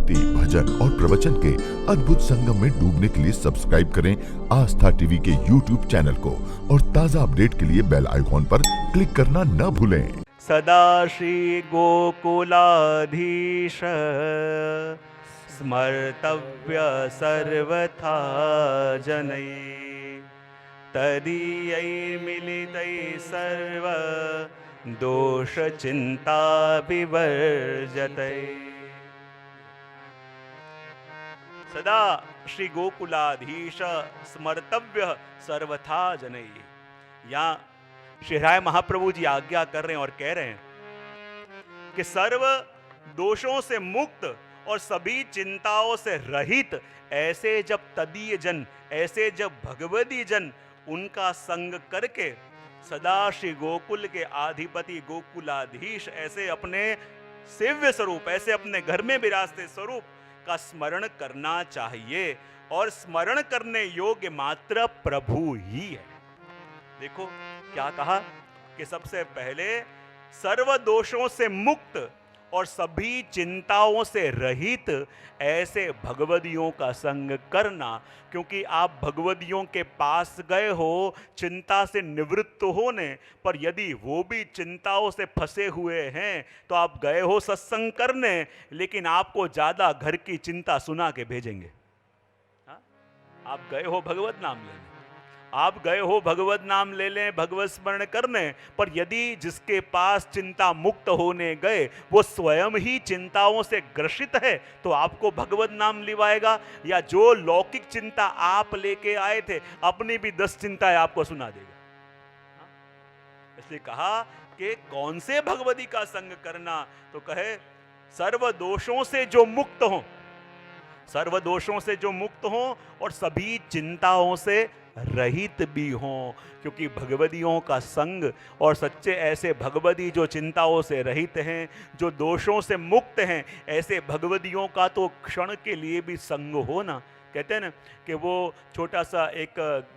भक्ति, भजन और प्रवचन के अद्भुत संगम में डूबने के लिए सब्सक्राइब करें आस्था टीवी के YouTube चैनल को और ताजा अपडेट के लिए बेल आइकॉन पर क्लिक करना न भूलें। सदा श्री गोकुलाधीश स्मर्तव्य सर्वथा जनै तदीयै मिलितै सर्व दोष चिंता विवर्जते। सदा श्री गोकुलाधीश स्मर्तव्य सर्वथा जनै। यहाँ श्री राय महाप्रभु जी आज्ञा कर रहे हैं और कह रहे हैं कि सर्व दोषों से मुक्त और सभी चिंताओं से रहित ऐसे जब तदीय जन, ऐसे जब भगवदी जन उनका संग करके सदा श्री गोकुल के आधिपति गोकुलाधीश ऐसे अपने सेव्य स्वरूप, ऐसे अपने घर में विराजते स्वरूप का स्मरण करना चाहिए। और स्मरण करने योग्य मात्र प्रभु ही है। देखो क्या कहा कि सबसे पहले सर्व दोषों से मुक्त और सभी चिंताओं से रहित ऐसे भगवदियों का संग करना, क्योंकि आप भगवदियों के पास गए हो चिंता से निवृत्त होने, पर यदि वो भी चिंताओं से फंसे हुए हैं तो आप गए हो सत्संग करने, लेकिन आपको ज्यादा घर की चिंता सुना के भेजेंगे। हाँ? आप गए हो भगवत नाम लेने, आप गए हो भगवत नाम ले लें, भगवत स्मरण करने, पर यदि जिसके पास चिंता मुक्त होने गए वो स्वयं ही चिंताओं से ग्रसित है तो आपको भगवत नाम लिवाएगा, या जो लौकिक चिंता आप लेके आए थे अपनी भी 10 चिंताएं आपको सुना देगा। इसलिए कहा कि कौन से भगवती का संग करना, तो कहे सर्व दोषों से जो मुक्त हो, सर्व दोषों से जो मुक्त हो और सभी चिंताओं से रहित भी हों, क्योंकि भगवदियों का संग और सच्चे ऐसे भगवदी जो चिंताओं से रहित हैं, जो दोषों से मुक्त हैं, ऐसे भगवदियों का तो क्षण के लिए भी संग हो ना। कहते हैं ना कि वो छोटा सा एक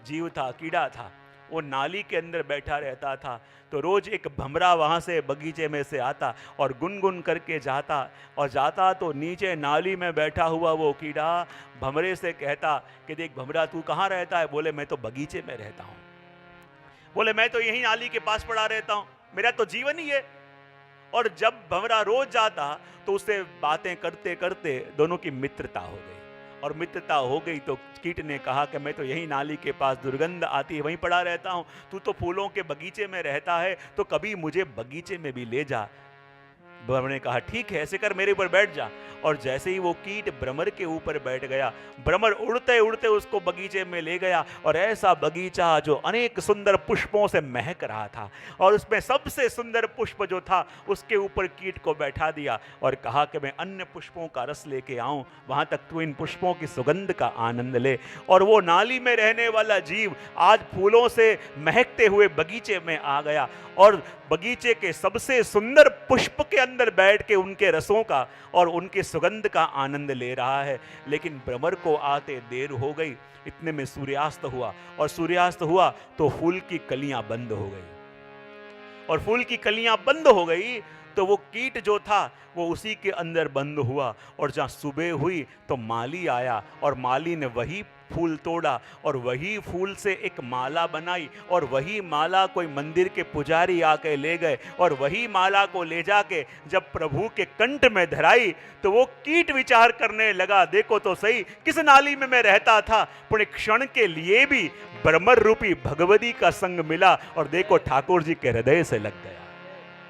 जीव था, कीड़ा था, वो नाली के अंदर बैठा रहता था, तो रोज एक भमरा वहाँ से बगीचे में से आता और गुनगुन करके जाता, और जाता तो नीचे नाली में बैठा हुआ वो कीड़ा भमरे से कहता कि देख भमरा तू कहाँ रहता है? बोले मैं तो बगीचे में रहता हूँ। बोले मैं तो यहीं नाली के पास पड़ा रहता हूँ, मेरा तो जीवन ही है। और जब भमरा रोज जाता तो उससे बातें करते करते दोनों की मित्रता हो गई, और मित्रता हो गई तो कीट ने कहा कि मैं तो यही नाली के पास दुर्गंध आती है वहीं पड़ा रहता हूं, तू तो फूलों के बगीचे में रहता है तो कभी मुझे बगीचे में भी ले जा। भ्रमर ने कहा ठीक है, ऐसे कर मेरे ऊपर बैठ जा। और जैसे ही वो कीट भ्रमर के ऊपर बैठ गया, भ्रमर उड़ते उड़ते उसको बगीचे में ले गया, और ऐसा बगीचा जो अनेक सुंदर पुष्पों से महक रहा था, और उसमें सबसे सुंदर पुष्प जो था उसके ऊपर कीट को बैठा दिया और कहा कि मैं अन्य पुष्पों का रस लेके आऊं, वहां तक तू इन पुष्पों की सुगंध का आनंद ले। और वो नाली में रहने वाला जीव आज फूलों से महकते हुए बगीचे में आ गया, और बगीचे के सबसे सुंदर पुष्प के अंदर बैठ के उनके रसों का और उनके सुगंध का आनंद ले रहा है। लेकिन भ्रमर को आते देर हो गई, इतने में सूर्यास्त हुआ, और सूर्यास्त हुआ तो फूल की कलियां बंद हो गई, और फूल की कलियां बंद हो गई तो वो कीट जो था वो उसी के अंदर बंद हुआ। और जहाँ सुबह हुई तो माली आया, और माली ने वही फूल तोड़ा और वही फूल से एक माला बनाई, और वही माला कोई मंदिर के पुजारी आके ले गए, और वही माला को ले जाके जब प्रभु के कंठ में धराई तो वो कीट विचार करने लगा, देखो तो सही किस नाली में मैं रहता था, पर एक क्षण के लिए भी भ्रमर रूपी भगवती का संग मिला, और देखो ठाकुर जी के हृदय से लग गया।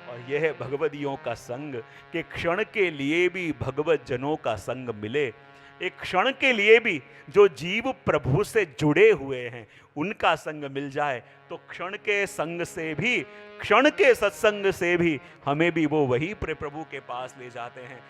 और यह है भगवदियों का संग, कि क्षण के लिए भी भगवत जनों का संग मिले, एक क्षण के लिए भी जो जीव प्रभु से जुड़े हुए हैं उनका संग मिल जाए, तो क्षण के संग से भी, क्षण के सत्संग से भी हमें भी वो वही प्रभु के पास ले जाते हैं।